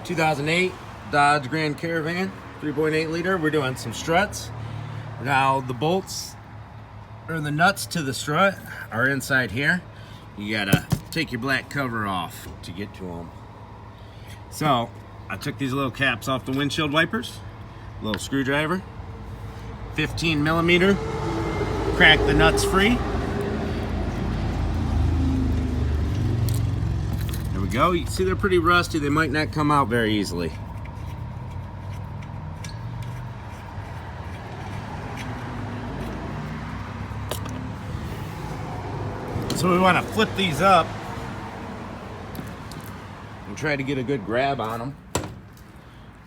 2008 Dodge Grand Caravan, 3.8 liter. We're doing some struts. Now the bolts or the nuts to the strut are inside here. You gotta take your black cover off to get to them. So I took these little caps off the windshield wipers, little screwdriver, 15 millimeter, crack the nuts free. There we go. You can see they're pretty rusty. They might not come out very easily. So we want to flip these up and try to get a good grab on them.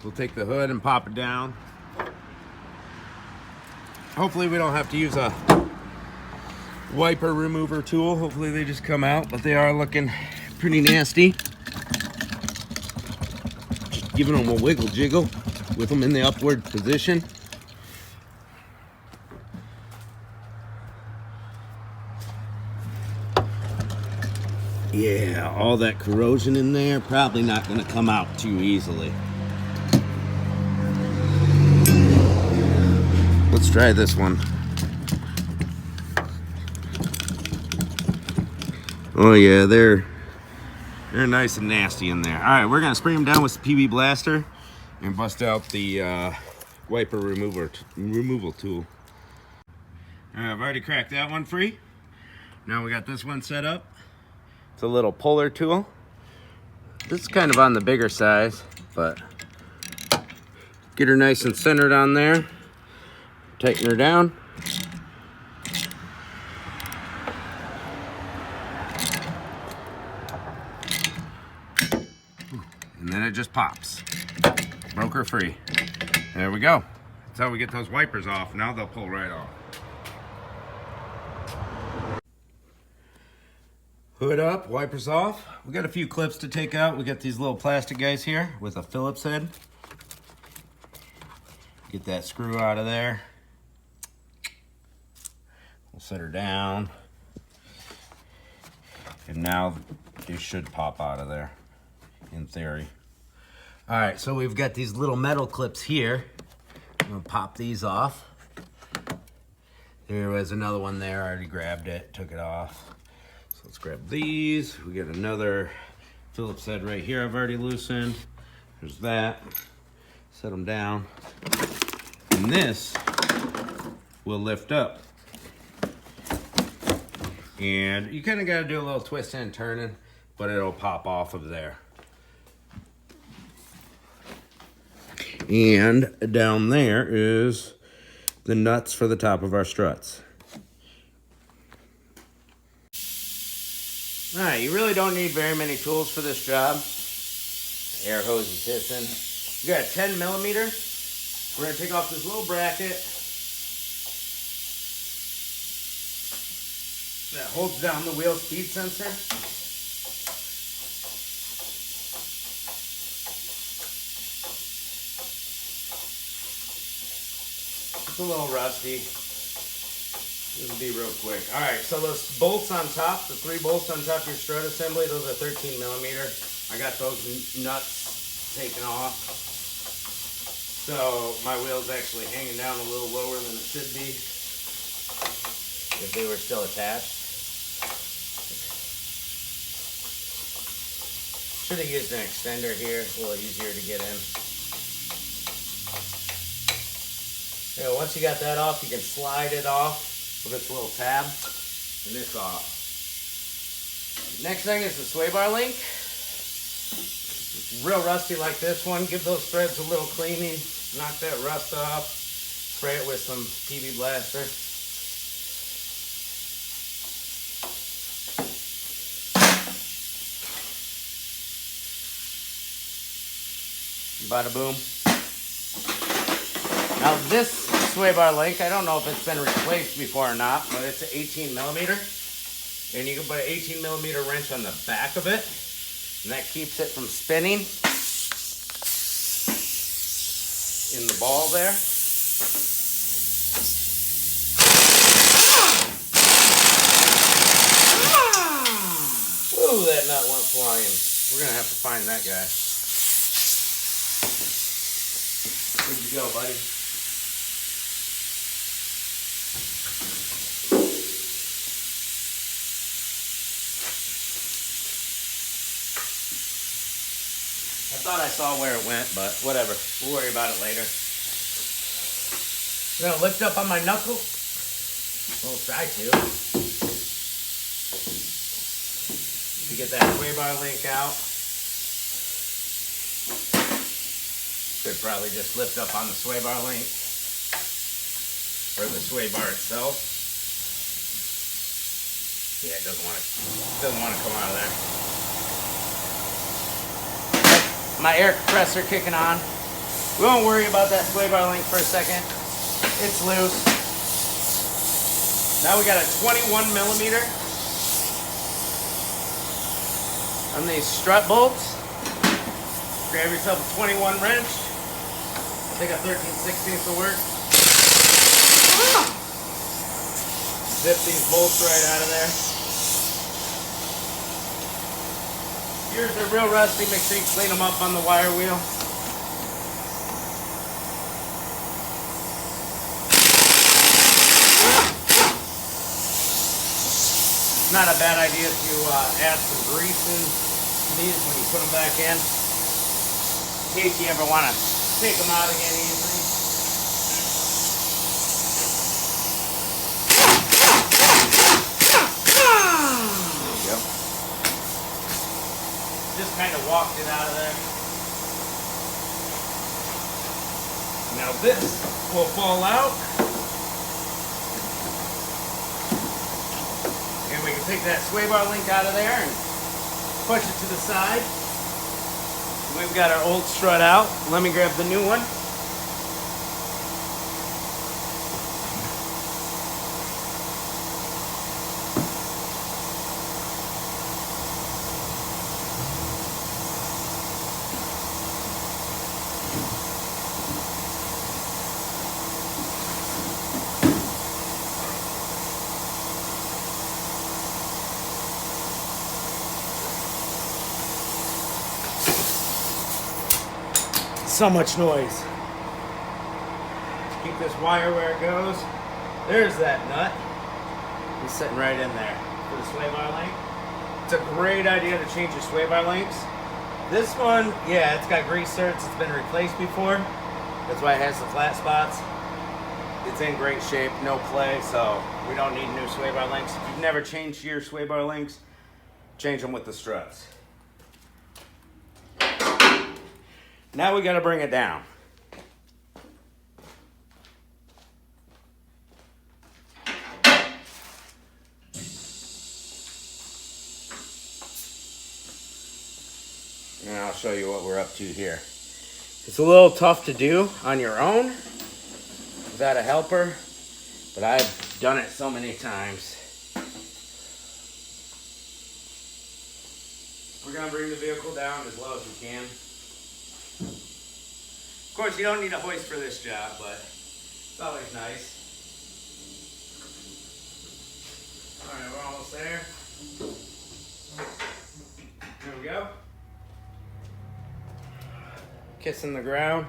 We'll take the hood and pop it down. Hopefully we don't have to use a wiper remover tool. Hopefully they just come out, but they are looking pretty nasty. Just giving them a wiggle jiggle with them in the upward position. Yeah, all that corrosion in there, probably not going to come out too easily. Let's try this one. Oh yeah, they're nice and nasty in there. All right, we're going to spray them down with the PB Blaster and bust out the wiper removal tool. All right, I've already cracked that one free. Now we got this one set up. It's a little puller tool. This is kind of on the bigger size, but get her nice and centered on there. Tighten her down. And then it just pops. Broke her free. There we go. That's how we get those wipers off. Now they'll pull right off. Hood up, wipers off. We got a few clips to take out. We got these little plastic guys here with a Phillips head. Get that screw out of there. We'll set her down. And now they should pop out of there, in theory. All right, so we've got these little metal clips here. I'm gonna pop these off. There was another one there. I already grabbed it, took it off. Let's grab these. We got another Phillips head right here I've already loosened. There's that. Set them down. And this will lift up. And you kind of got to do a little twisting and turning, but it'll pop off of there. And down there is the nuts for the top of our struts. All right, you really don't need very many tools for this job. Air hose is hissing. You got a 10 millimeter. We're gonna take off this little bracket that holds down the wheel speed sensor. It's a little rusty. It'll be real quick. All right, so those bolts on top, the 3 bolts on top of your strut assembly, those are 13 millimeter. I got those nuts taken off. So my wheel's actually hanging down a little lower than it should be if they were still attached. Should have used an extender here. It's a little easier to get in. Yeah, once you got that off, you can slide it off with this little tab and this off. Next thing is the sway bar link. It's real rusty like this one. Give those threads a little cleaning. Knock that rust off. Spray it with some PB Blaster. Bada boom. Now this sway bar link, I don't know if it's been replaced before or not, but it's an 18 millimeter. And you can put an 18 millimeter wrench on the back of it, and that keeps it from spinning in the ball there. Ooh, that nut went flying. We're gonna have to find that guy. Good to go, buddy. I thought I saw where it went, but whatever. We'll worry about it later. I'm gonna lift up on my knuckle. We'll try to get that sway bar link out. Should probably just lift up on the sway bar link or the sway bar itself. Yeah, it doesn't want to come out of there. My air compressor kicking on. We won't worry about that sway bar link for a second. It's loose. Now we got a 21 millimeter on these strut bolts. Grab yourself a 21 wrench. I think a 13/16 will work. Zip these bolts right out of there. Yours are real rusty. Make sure you clean them up on the wire wheel. It's not a bad idea to add some grease in these when you put them back in case you ever want to take them out again easily. There you go. Just kind of walked it out of there. Now this will fall out. And we can take that sway bar link out of there and push it to the side. We've got our old strut out. Let me grab the new one. So much noise. Keep this wire where it goes. There's that nut. He's sitting right in there for the sway bar link. It's a great idea to change your sway bar links. This one, yeah, it's got grease certs. It's been replaced before. That's why it has the flat spots. It's in great shape, no play, so we don't need new sway bar links. If you've never changed your sway bar links, change them with the struts. Now we got to bring it down. And I'll show you what we're up to here. It's a little tough to do on your own without a helper, but I've done it so many times. We're going to bring the vehicle down as low as we can. Of course, you don't need a hoist for this job, but it's always nice. All right, we're almost there. There we go. Kissing the ground.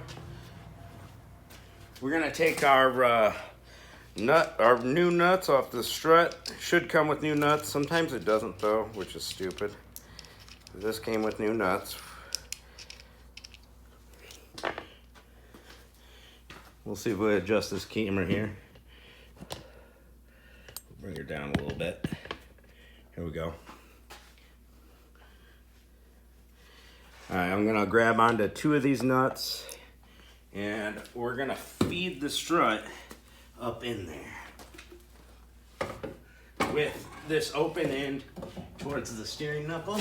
We're gonna take our new nuts off the strut. Should come with new nuts. Sometimes it doesn't though, which is stupid. This came with new nuts. We'll see if we adjust this camera here. Bring her down a little bit. Here we go. All right, I'm gonna grab onto 2 of these nuts and we're gonna feed the strut up in there with this open end towards the steering knuckle.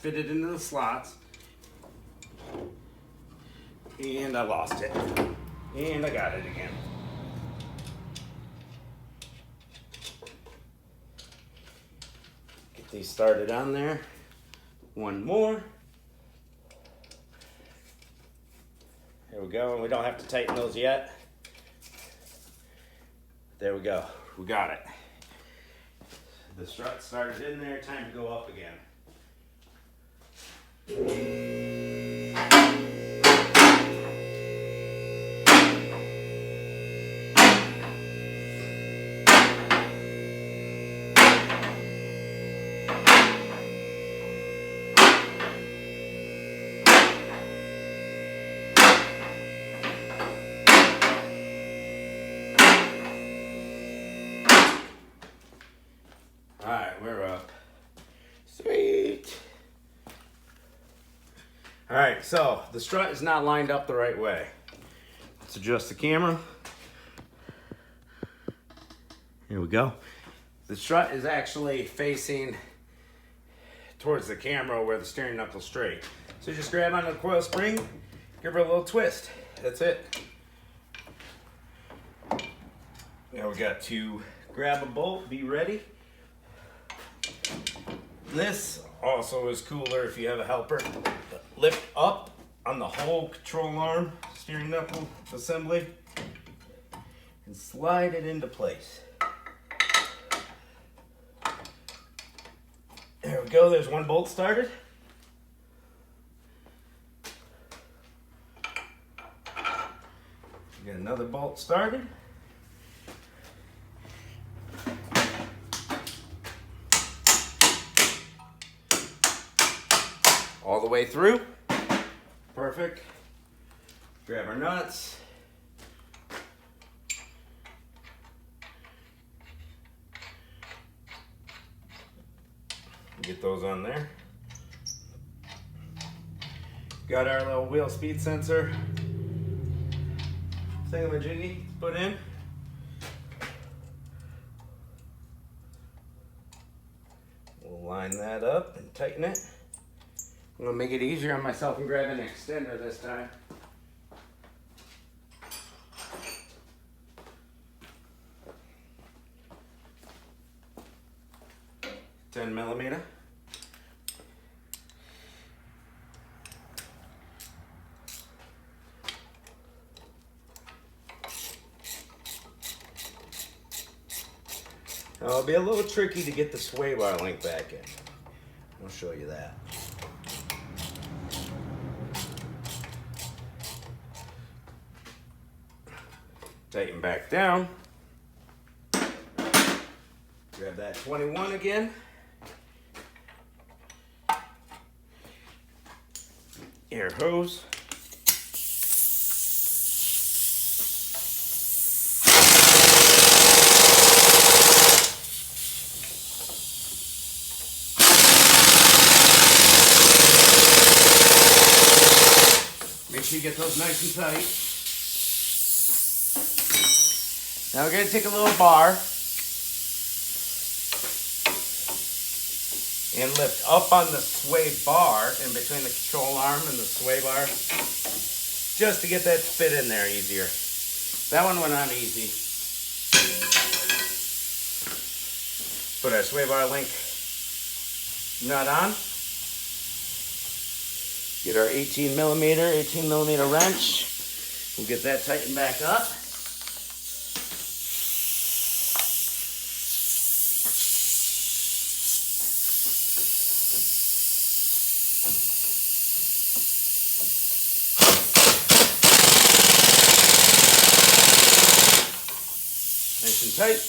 Fit it into the slots, and I lost it, and I got it again. Get these started on there. One more. There we go, and we don't have to tighten those yet. There we go, we got it. The strut started in there, time to go up again. Alright, we're up. Sweet. Alright, so the strut is not lined up the right way. Let's adjust the camera. Here we go. The strut is actually facing towards the camera where the steering knuckle's straight. So just grab onto the coil spring, give her a little twist. That's it. Now we got to grab a bolt, be ready. This also is cooler if you have a helper. Lift up on the whole control arm, steering knuckle assembly, and slide it into place. There we go, there's one bolt started. Get another bolt started. All the way through. Perfect. Grab our nuts. Get those on there. Got our little wheel speed sensor thingamajiggy put in. We'll line that up and tighten it. I'm gonna make it easier on myself and grab an extender this time. 10mm. Now, it'll be a little tricky to get the sway bar link back in. I'll show you that. Tighten back down. Grab that 21 again. Air hose. Make sure you get those nice and tight. Now we're going to take a little bar and lift up on the sway bar in between the control arm and the sway bar just to get that to fit in there easier. That one went on easy. Put our sway bar link nut on. Get our 18mm wrench. We'll get that tightened back up. Nice and tight.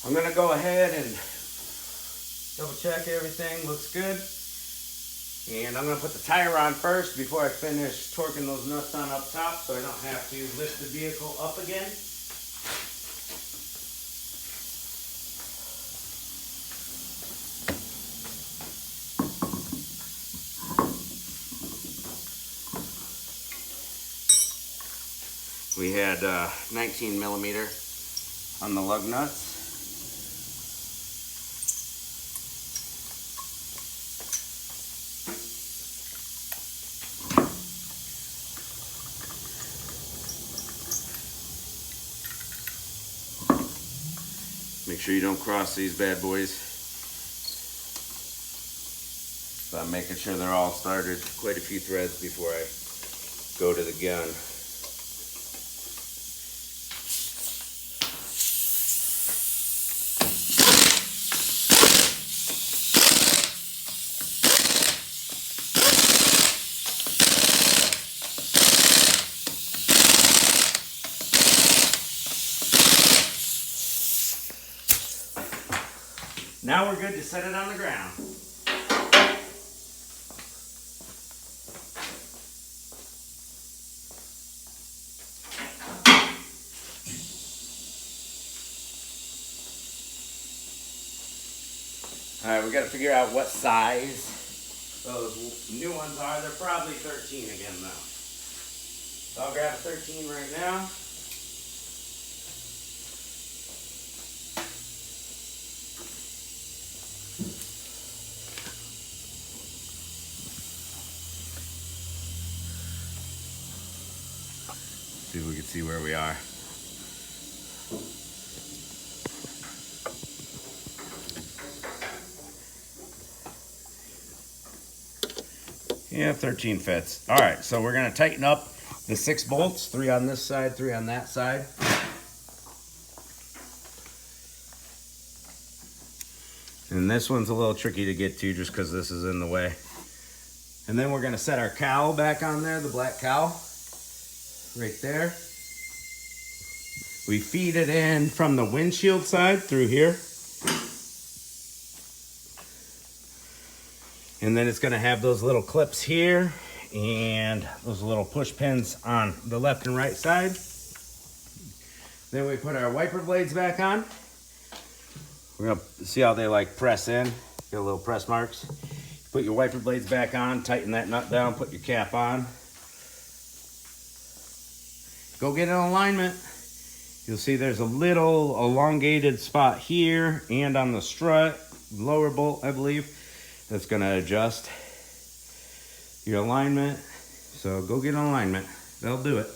I'm gonna go ahead and double check everything looks good. And I'm gonna put the tire on first before I finish torquing those nuts on up top so I don't have to lift the vehicle up again. We had 19mm on the lug nuts. Make sure you don't cross these bad boys. So I'm making sure they're all started. Quite a few threads before I go to the gun. Now we're good to set it on the ground. All right, we got to figure out what size those new ones are. They're probably 13 again though. So I'll grab a 13 right now. See if we can see where we are. Yeah, 13 fits. All right, so we're gonna tighten up the 6 bolts, 3 on this side, 3 on that side. And this one's a little tricky to get to just because this is in the way. And then we're gonna set our cowl back on there, the black cowl, right there. We feed it in from the windshield side through here. And then it's gonna have those little clips here and those little push pins on the left and right side. Then we put our wiper blades back on. We're gonna see how they like press in, get little press marks. Put your wiper blades back on, tighten that nut down, put your cap on. Go get an alignment. You'll see there's a little elongated spot here and on the strut, lower bolt, I believe. That's gonna adjust your alignment. So go get an alignment. That'll do it.